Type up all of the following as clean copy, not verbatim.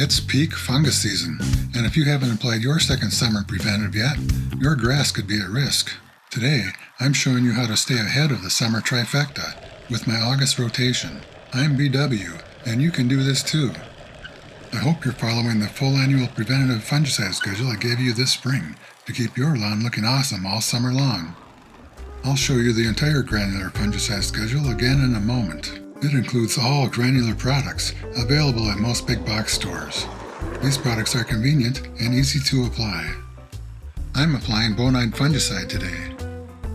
It's peak fungus season, and if you haven't applied your second summer preventive yet, your grass could be at risk. Today, I'm showing you how to stay ahead of the Summer Trifecta with my August rotation. I'm BW, and you can do this too. I hope you're following the full annual preventative fungicide schedule I gave you this spring to keep your lawn looking awesome all summer long. I'll show you the entire granular fungicide schedule again in a moment. It includes all granular products available at most big box stores. These products are convenient and easy to apply. I'm applying Bonide fungicide today.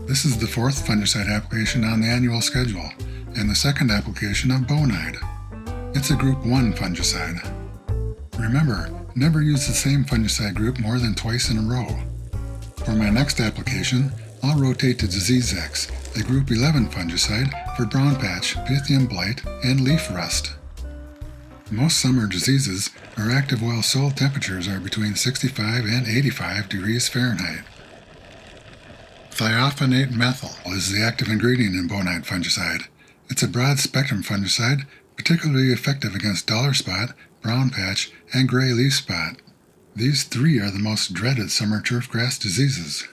This is the fourth fungicide application on the annual schedule and the second application of Bonide. It's a Group 1 fungicide. Remember, never use the same fungicide group more than twice in a row. For my next application, I'll rotate to Disease X, a Group 11 fungicide for brown patch, Pythium blight, and leaf rust. Most summer diseases are active while soil temperatures are between 65 and 85 degrees Fahrenheit. Thiophanate methyl is the active ingredient in Bonide fungicide. It's a broad-spectrum fungicide, particularly effective against dollar spot, brown patch, and gray leaf spot. These three are the most dreaded summer turfgrass diseases.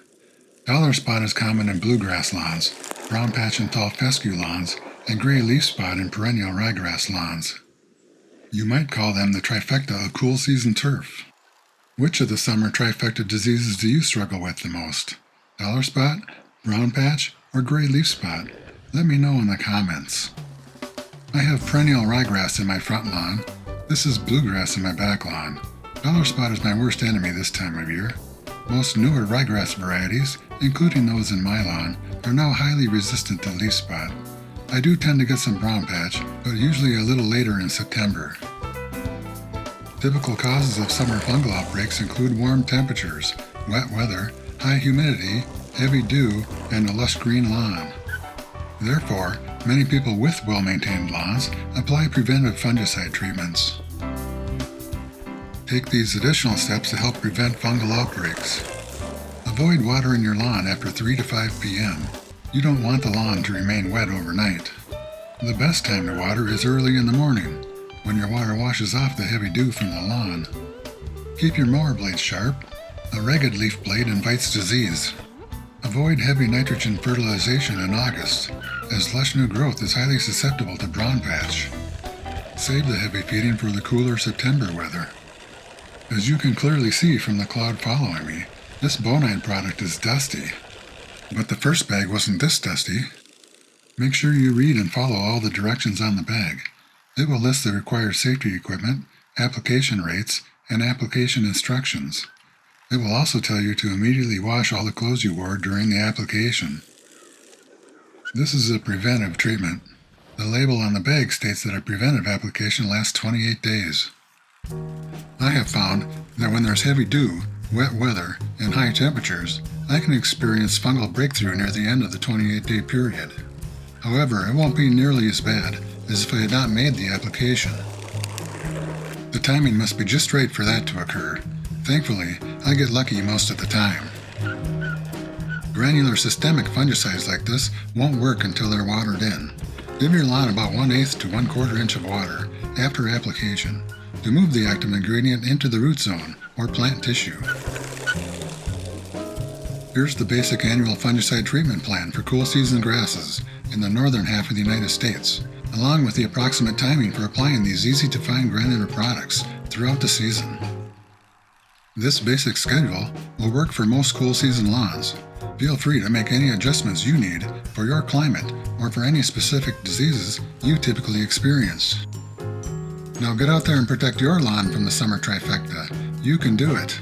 Dollar spot is common in bluegrass lawns, brown patch and tall fescue lawns, and gray leaf spot in perennial ryegrass lawns. You might call them the trifecta of cool season turf. Which of the summer trifecta diseases do you struggle with the most? Dollar spot, brown patch, or gray leaf spot? Let me know in the comments. I have perennial ryegrass in my front lawn. This is bluegrass in my back lawn. Dollar spot is my worst enemy this time of year. Most newer ryegrass varieties, including those in my lawn, are now highly resistant to leaf spot. I do tend to get some brown patch, but usually a little later in September. Typical causes of summer fungal outbreaks include warm temperatures, wet weather, high humidity, heavy dew, and a lush green lawn. Therefore, many people with well-maintained lawns apply preventive fungicide treatments. Take these additional steps to help prevent fungal outbreaks. Avoid watering your lawn after 3 to 5 p.m. You don't want the lawn to remain wet overnight. The best time to water is early in the morning, when your water washes off the heavy dew from the lawn. Keep your mower blades sharp. A ragged leaf blade invites disease. Avoid heavy nitrogen fertilization in August, as lush new growth is highly susceptible to brown patch. Save the heavy feeding for the cooler September weather. As you can clearly see from the cloud following me, this Bonide product is dusty. But the first bag wasn't this dusty. Make sure you read and follow all the directions on the bag. It will list the required safety equipment, application rates, and application instructions. It will also tell you to immediately wash all the clothes you wore during the application. This is a preventive treatment. The label on the bag states that a preventive application lasts 28 days. I have found that when there's heavy dew, wet weather, and high temperatures, I can experience fungal breakthrough near the end of the 28-day period. However, it won't be nearly as bad as if I had not made the application. The timing must be just right for that to occur. Thankfully, I get lucky most of the time. Granular systemic fungicides like this won't work until they're watered in. Give your lawn about 1/8 to 1/4 inch of water after application to move the active ingredient into the root zone or plant tissue. Here's the basic annual fungicide treatment plan for cool season grasses in the northern half of the United States, along with the approximate timing for applying these easy-to-find granular products throughout the season. This basic schedule will work for most cool season lawns. Feel free to make any adjustments you need for your climate or for any specific diseases you typically experience. Now get out there and protect your lawn from the summer trifecta. You can do it.